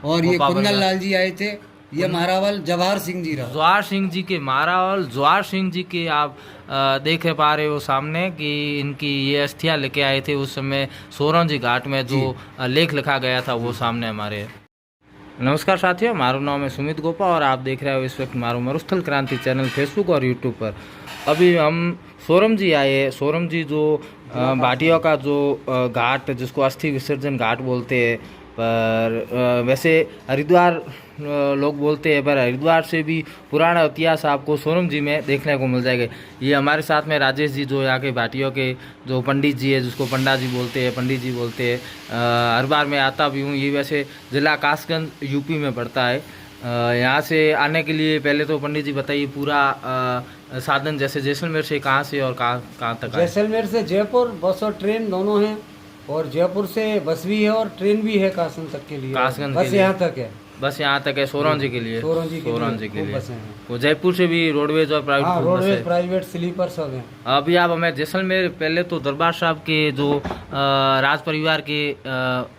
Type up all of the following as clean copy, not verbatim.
और ये गोपा कुंदन परिवार। लाल जी आए थे, ये मारावल जवाहर सिंह जी रहा। जवाहर सिंह जी के मारावल जवाहर सिंह जी के आप देख पा रहे हो सामने कि इनकी ये अस्थियां लेके आए थे उस समय सोरंजी घाट में जो लेख लिखा गया था वो सामने हमारे। नमस्कार साथियों, मारू नाम है सुमित गोपा और आप देख रहे हो इस वक्त मारू मरुस्थल क्रांति चैनल फेसबुक और यूट्यूब पर। अभी हम सोरमजी आए। सोरमजी जो भाटियों का जो घाट जिसको अस्थि विसर्जन घाट बोलते हैं, पर वैसे हरिद्वार लोग बोलते हैं, पर हरिद्वार से भी पुराना इतिहास आपको सोरमजी में देखने को मिल जाएगा। ये हमारे साथ में राजेश जी जो यहाँ के भाटियों के जो पंडित जी है, जिसको पंडा जी बोलते हैं, पंडित जी बोलते हैं। हर बार मैं आता भी हूँ। ये वैसे ज़िला कासगंज यूपी में पड़ता है। यहाँ से आने के लिए पहले तो पंडित जी बताइए पूरा साधन, जैसे जैसलमेर से कहाँ से और कहाँ तक आए? जैसलमेर से जयपुर बस और ट्रेन दोनों हैं, और जयपुर से बस भी है और ट्रेन भी है कासगंज तक के लिए। कासगंज बस के लिए। यहाँ तक है। बस यहाँ तक है सोरंजी के लिए। सोरंजी सोरंजी के खूब लिए बसें हैं। वो जयपुर से भी रोडवेज और प्राइवेट हाँ, बस रोडवेज है। प्राइवेट स्लीपर सब हैं। अभी आप हमें जैसलमेर पहले तो दरबार साहब के जो राज परिवार के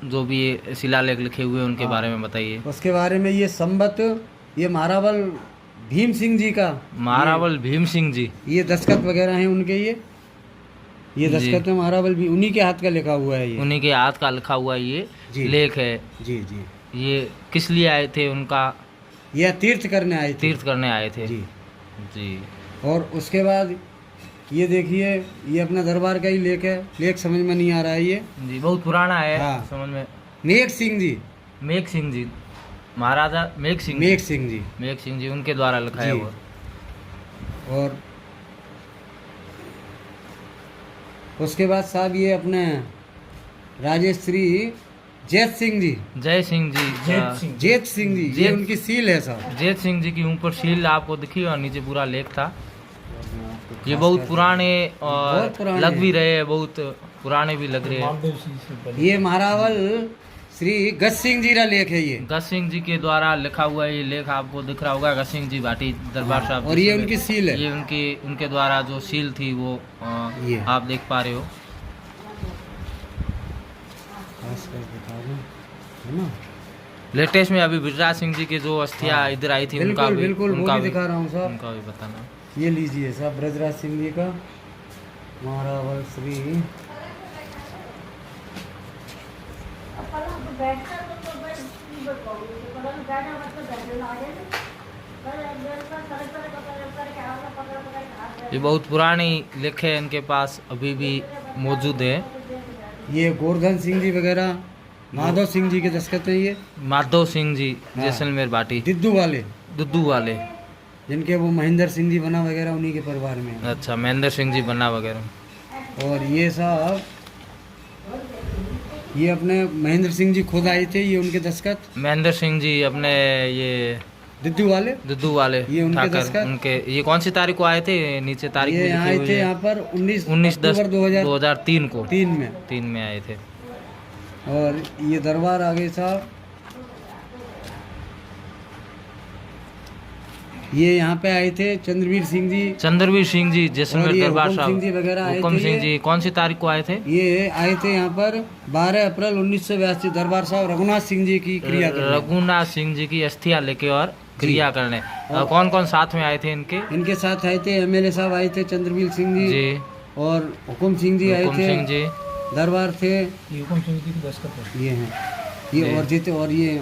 जो भी शिलालेख लिखे हुए हैं उनके बारे में बताइए। उसके बारे में ये संबत, ये मारावल भीम सिंह जी का, मारावल भीम सिंह जी, ये दस्तखत वगैरह हैं उनके। ये दस्तखत में मारावल भी उन्हीं के हाथ का लिखा हुआ है। ये उन्हीं के हाथ का लिखा हुआ ये लेख है। जी जी। ये किस लिए आए थे? उनका ये तीर्थ करने आए थे। तीर्थ करने आए थे जी जी। और उसके बाद ये देखिए, ये अपना दरबार का ही लेख है। लेख समझ में नहीं आ रहा है ये जी, बहुत पुराना है। हाँ। समझ में। मेघ सिंह जी, मेघ सिंह जी, महाराजा मेघ सिंह मेघ सिंह जी, मेघ सिंह जी उनके द्वारा लिखा है जी। वो। और उसके बाद साहब ये अपने राजेश श्री जैत सिंह जी, जय सिंह जी, जेत सिंह जी, ये उनकी सील है साहब। जैत सिंह जी की ऊपर शील आपको दिखी और नीचे पूरा लेख था। ये बहुत पुराने और बहुत पुराने लग भी रहे हैं, बहुत पुराने भी लग रहे हैं। ये मारावल श्री गज सिंह जी का लेख है ये। गज सिंह जी के द्वारा लिखा हुआ ये लेख आपको दिख रहा होगा। गज सिंह जी भाटी दरबार साहब। और ये उनकी सील है। ये उनके द्वारा जो सील थी वो ये आप देख पा रहे हो। है ना। लेटेस्ट में अभी विजराज सिंह जी की जो अस्थियां इधर आई थी उनका भी बिल्कुल उनका वो भी दिखा रहा हूँ साहब। उनका भी बताना। ये लीजिए साहब, ब्रजराज सिंह जी का मारावल श्री। ये बहुत पुरानी लेख है, इनके पास अभी भी मौजूद है। ये गोवर्धन सिंह जी वगैरह, माधव सिंह जी के दस्तखत हैं ये। माधव सिंह जी जैसलमेर भाटी, दिद्दू वाले, दुद्दू वाले, जिनके वो महेंद्र सिंह जी बना वगैरह उन्हीं के परिवार में है। अच्छा, महेंद्र सिंह जी बन्ना वगैरह। और ये साहब, ये अपने महेंद्र सिंह जी खुद आए थे, ये उनके दस्तखत। महेंद्र सिंह जी अपने ये दिद्दू वाले, दुद्दू वाले ये उनके ठाकर, दस्तखत। उनके ये कौन सी तारीख को आए थे? नीचे तारीख ये भी यहाँ लिखी आए हुई थे है। यहाँ पर 19 19/10 अक्टूबर 2003 को 3 में आए थे। और ये दरबार आ गए साहब। ये यहाँ पे आए थे चंद्रवीर सिंह जी, चंद्रवीर सिंह जी और जैसलमेर ये दरबार हुकुम सिंह जी साहब। वगैरह आए हुकुम थे। सिंह जी कौन सी तारीख को आए थे? ये आए थे यहाँ पर 12 अप्रैल 1982 दरबार साहब रघुनाथ सिंह जी की क्रिया करने। रघुनाथ सिंह जी की अस्थियां लेके और क्रिया करने। कौन कौन साथ में आए थे इनके? इनके साथ आए थे एमएलए साहब आए थे, चंद्रवीर सिंह जी जी, और हुकुम सिंह जी आए हुकुम थे। सिंह जी, दरबार थे हुकुम सिंह जी की दस्तखत है। ये हैं। ये और ये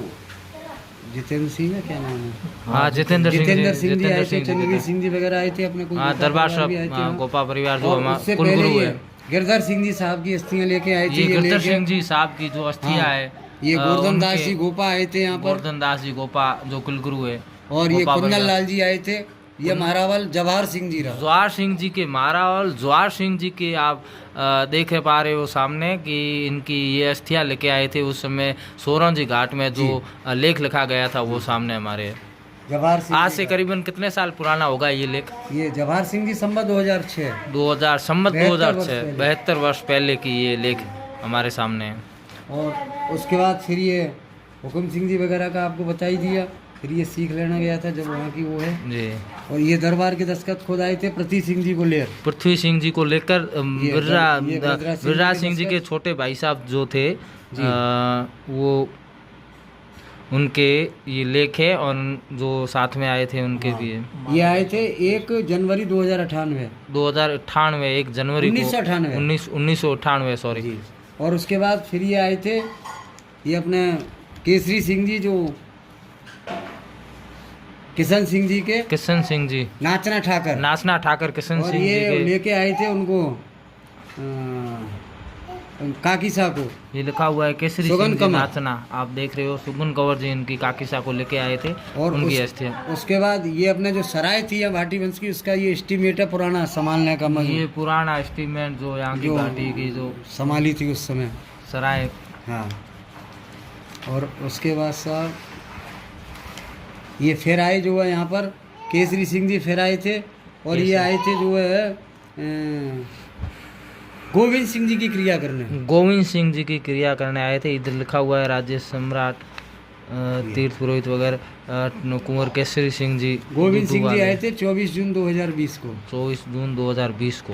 जितेंद्र सिंह है, क्या नाम है? हाँ जितेंद्र सिंह जी, जितेंद्र सिंह जी आए थे, सिंह जी, चंद्रवीर सिंह जी वगैरह आए थे अपने कुल हाँ गोपा दरबार परिवार भी आए साहब, थे। हाँ, गोपा परिवार जो और हमारा उससे कुलगुरु पहले ये है। गिरधर सिंह जी साहब की अस्थियां लेके आए थे। ये गिरधर लेके- सिंह जी साहब की जो अस्थियां हाँ, है, ये गोवर्धन दास उनके- जी गोपा आए थे यहाँ पर। गोवर्धन दास जी गोपा जो कुलगुरु है। और ये गोपा कुंदन परिवार। लाल जी आए थे, ये मारावल जवाहर सिंह जी रहा। जवाहर सिंह जी के मारावल जवाहर सिंह जी के आप देख पा रहे हो सामने कि इनकी ये अस्थियां लेके आए थे उस समय सोरंजी घाट में जो लेख लिखा गया था वो सामने हमारे। जवाहर सिंह आज जी से का। करीबन कितने साल पुराना होगा ये लेख? ये जवाहर सिंह जी संबत 2006 2000 संमत 72 वर्ष 2006, पहले। 72 वर्ष पहले की ये लेख हमारे सामने है। और उसके बाद फिर ये हुकुम सिंह जी वगैरह का आपको बता ही दिया। फिर ये सीख लेना गया था जब वहाँ की वो है। जी, और ये दरबार के दस्तखत खुद आए थे पृथ्वी सिंह जी को लेकर। पृथ्वी सिंह जी को लेकर ब्रजराज विजराज सिंह जी के छोटे भाई साहब जो थे वो उनके ये लेख है और जो साथ में आए थे उनके भी है। ये आए थे 1 जनवरी 2098 2098 1 जनवरी को 1998 सॉरी। जी। और उसके बाद फिर ये आए थे, ये अपने केसरी सिंह जी, जो किशन सिंह जी के किशन सिंह जी नाचना ठाकर, किशन और सिंह जी ये के लेके आए थे उनको काकीसा को। ये लिखा हुआ है केसरी सुगन सिंह जी कंवर। नाचना, आप देख रहे हो सुगन कंवर जी इनकी काकीसा को लेके आए थे और उनकी अस्थियां। उसके बाद ये अपने जो सराय थी या भाटी वंश की, उसका ये एस्टीमेट है पुराना संभालने का, मजबूत ये पुराना एस्टीमेट जो यहाँ की जो घाटी की जो संभाली थी उस समय। सराय। हाँ। और उसके बाद साहब ये फिर आए जो है यहाँ पर केसरी सिंह जी फिर आए थे, और ये आए थे जो है गोविंद सिंह जी की क्रिया करने। गोविंद सिंह जी की क्रिया करने आए थे। इधर लिखा हुआ है राज्य सम्राट तीर्थ पुरोहित वगैरह कुंवर केसरी सिंह जी। गोविंद सिंह जी आए थे 24 जून 2020 को। 24 जून 2020 को।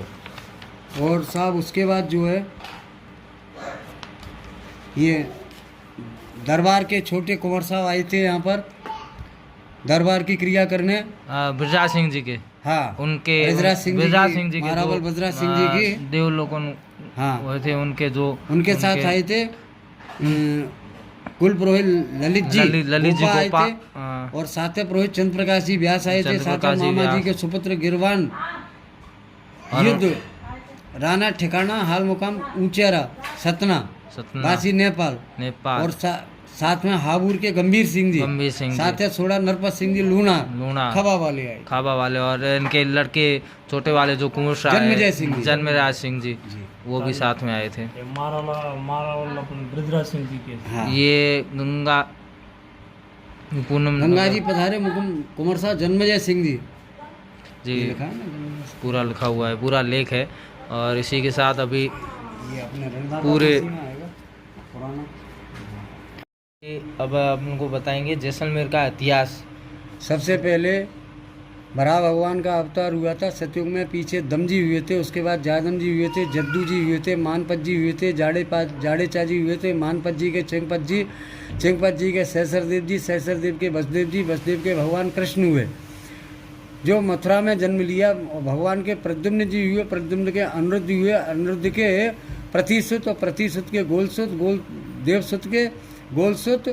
और साहब उसके बाद जो है ये दरबार के छोटे कुंवर साहब आए थे यहाँ पर दरबार की क्रिया करने। बृजराज सिंह जी के, हाँ, उनके बृजराज सिंह जी की महारावल बृजराज सिंह जी की देवलोकन, हाँ, वो थे उनके जो उनके साथ आए थे कुल पुरोहित ललित जी आए थे, और साथ में पुरोहित चंद्र प्रकाश जी व्यास आए थे, साथ में मामा जी के सुपुत्र गिरवान युद्ध राणा ठिकाना हाल मुकाम ऊंचेरा सतना बासी नेपाल, और साथ में हाबूर के गंभीर सिंह जी, साथ में सोड़ा नरपत सिंह जी लूणा खाबा वाले, और इनके लड़के छोटे वाले जो कुंवर जन्मराज सिंह जी वो भी साथ में आए थे। बृजराज सिंह जी के। हाँ। ये गंगा जी पधारे कुंवर साहब जन्मजय सिंह जी जी लिखा है ना, पूरा लिखा हुआ है, पूरा लेख है। और इसी के साथ अभी ये अपने पूरे पुराना। अब आपको बताएंगे जैसलमेर का इतिहास। सबसे पहले बरा भगवान का अवतार हुआ था सतयुग में, पीछे दम जी हुए थे, उसके बाद जादम जी हुए थे, जद्दू जी हुए थे, मानपत जी हुए थे, जाड़ेचा जी हुए थे, मानपत जी के चेंगपत जी के सहसरदेव जी, सहसरदेव के वसुदेव जी, वसुदेव के भगवान कृष्ण हुए जो मथुरा में जन्म लिया। भगवान के प्रद्युम्न जी हुए, प्रद्युम्न के अनिरुद्ध हुए, अनिरुद्ध के प्रतिसुत, और प्रतिसुत के गोलसुत, देवसुत के गोलसुत,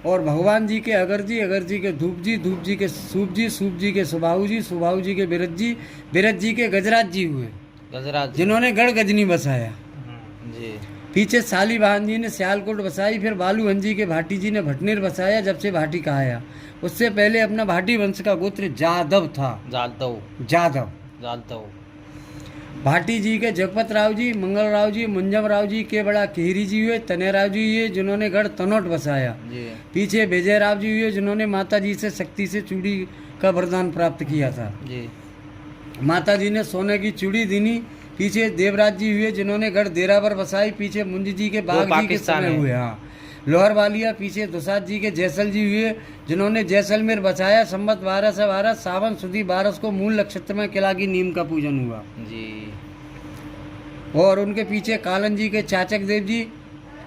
और भगवान जी के अगर जी के धूप जी के सूप जी के सुबाहु जी के बिरज जी के गजराज जी हुए, जिन्होंने गढ़ गजनी बसाया जी। पीछे सालीवाहन जी ने सियालकोट बसाई, फिर बालूहन जी के भाटी जी ने भटनेर बसाया, जब से भाटी कहाया। उससे पहले अपना भाटी वंश का गोत्र जादव था, जादव। भाटी जी के जगपत राव जी, मंगल राव जी, मुंजम राव जी के बड़ा केहरी जी हुए, तने राव जी हुए जिन्होंने गढ़ तनोट बसाया जी। पीछे विजय राव जी हुए जिन्होंने माता जी से शक्ति से चूड़ी का वरदान प्राप्त किया था जी। माता जी ने सोने की चूड़ी दीनी। पीछे देवराज जी हुए जिन्होंने गढ़ देरावर बसाई, पीछे मुंज जी के बाग जी के समय हुए, हाँ। लोहर वालिया, पीछे दुसाद जी के जैसल जी हुए जिन्होंने जैसलमेर बचाया। संवत 1212 सावन सुदी 12 को मूल नक्षत्र में किला की नीम का पूजन हुआ जी। और उनके पीछे कालन जी के चाचक देव जी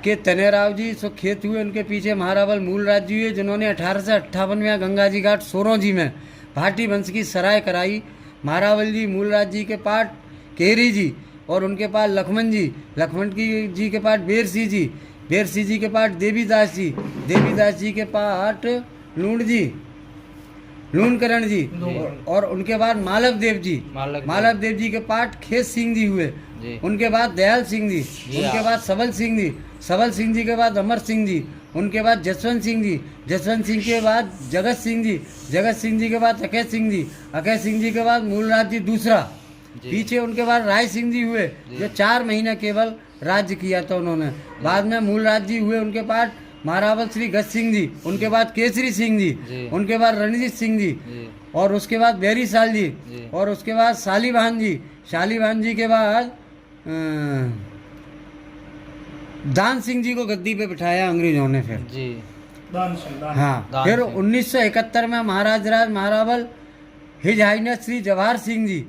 के तनेराव जी सुखेत हुए। उनके पीछे महारावल मूलराज जी हुए जिन्होंने 1858 में गंगा जी घाट सोरों जी में भाटी वंश की सराय कराई। महारावल जी मूलराज जी के पाठ केरी जी, और उनके पास लक्ष्मण जी के पाठ बेरसी जी के पाठ देवीदास जी के पाठ लूणकरण जी, और उनके बाद मालव देव जी के पाठ खेत सिंह जी हुए। उनके बाद दयाल सिंह जी, उनके बाद सबल सिंह जी के बाद अमर सिंह जी, उनके बाद जसवंत सिंह के बाद जगत सिंह जी के बाद अकय सिंह जी के बाद मूलराज जी दूसरा। पीछे उनके बाद राय सिंह जी हुए जो 4 महीने केवल राज्य किया था उन्होंने। बाद में मूलराज जी हुए, उनके बाद महारावल श्री गज सिंह जी, उनके बाद केसरी सिंह जी, उनके बाद रणजीत सिंह जी, और उसके बाद बेरी साल जी, और उसके बाद शालीवाहन जी के बाद दान सिंह जी को गद्दी पे बिठाया अंग्रेजों ने फिर जी। हाँ, फिर 1971 में महारावल हिज हाइनेस श्री जवाहर सिंह जी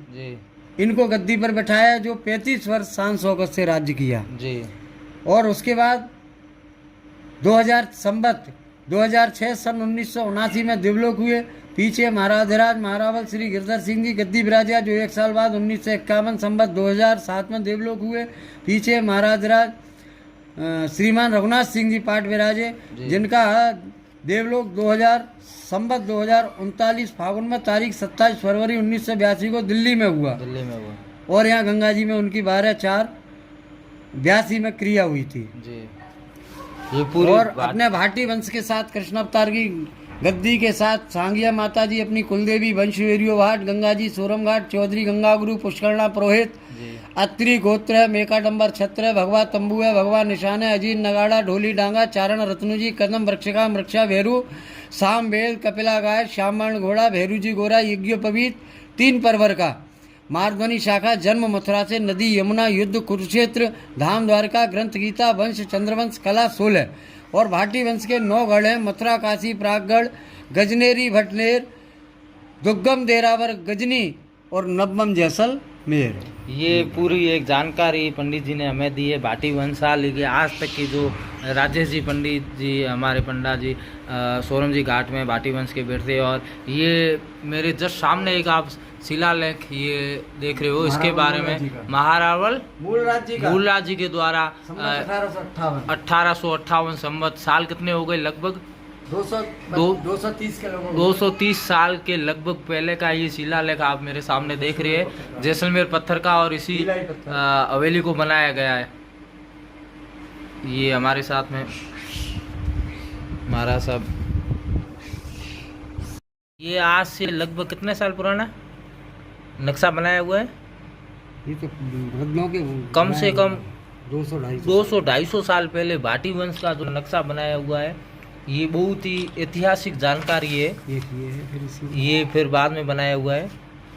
इनको गद्दी पर बैठाया जो 35 वर्ष शान शौकत से राज्य किया जी। और उसके बाद 2000 संवत 2006 सन 1979 में दिवलोक हुए। पीछे महाराधिराज महारावल श्री गिरधर सिंह जी गद्दी विराजिया, जो 1 साल बाद 1951 संवत 2007 में देवलोक हुए। पीछे महाराधिराज श्रीमान रघुनाथ सिंह जी पाठ विराजे, जिनका देवलोक 2000 संवत 2039 फागुन में तारीख 27 फरवरी 1982 को दिल्ली में हुआ। और यहाँ गंगा जी में उनकी 12/4/82 में क्रिया हुई थी जी। ये पूरी और अपने भाटी वंश के साथ कृष्ण अवतार की गद्दी के साथ सांगिया माता जी, अपनी कुलदेवी वंशवेरियो घाट, गंगा जी सोरम घाट, चौधरी गंगा गुरु, पुष्करणा पुरोहित, अत्रि गोत्र है, मेकाडंबर छत्र है, भगवा तंबू है, भगवा निशान है, अजीत नगाड़ा, ढोली डांगा, चारण रत्नु जी, कदम वृक्षका वृक्षा भेरू, साम बेल, कपिला गाय, श्यामवर्ण घोड़ा, भेरू जी गोरा, यज्ञोपवीत, 3 परवर का, मारध्वनि शाखा, जन्म मथुरा से, नदी यमुना, युद्ध कुरुक्षेत्र, धाम द्वारका, ग्रंथ गीता, वंश चंद्रवंश, कला 16। और भाटी वंश के 9 गढ़ हैं, मथुरा, काशी, प्रागगढ़, गजनेरी, भटनेर, दुर्गम, देरावर, गजनी और नवम जैसलमेर। ये पूरी एक जानकारी पंडित जी ने हमें दी है भाटी वंशाल की आज तक की, जो राजेश जी पंडित जी हमारे पंडा जी सोरम जी घाट में भाटी वंश के बैठते। और ये मेरे जस्ट सामने एक आप शिलालेख ये देख रहे हो, इसके बारे में महारावल मूलराज जी के द्वारा 1858 संवत, साल कितने हो गए लगभग 230 साल के लगभग पहले का ये शिलालेख आप मेरे सामने देख रहे हैं, जैसलमेर पत्थर का, और इसी हवेली को बनाया गया है। ये हमारे साथ में महाराज साहब, ये आज से लगभग कितने साल पुराना नक्शा बनाया हुआ है? ये तो कम से कम 200-250 साल पहले भाटी वंश का जो नक्शा बनाया हुआ है, ये बहुत ही ऐतिहासिक जानकारी है। ये फिर बाद में बनाया हुआ है।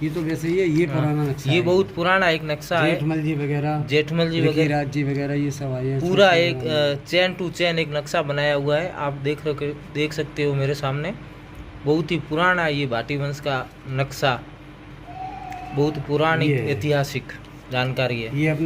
ये तो वैसे ये पुराना नक्शा ये है। बहुत पुराना एक नक्शा है। जेठमल जी वगैरह राज जी वगैरह ये सब आए हैं। पूरा एक चैन टू चैन एक नक्शा बनाया हुआ है, आप देख सकते हो मेरे सामने। बहुत ही पुराना ये भाटी वंश का नक्शा, बहुत पुरानी ऐतिहासिक जानकारी है। ये अपने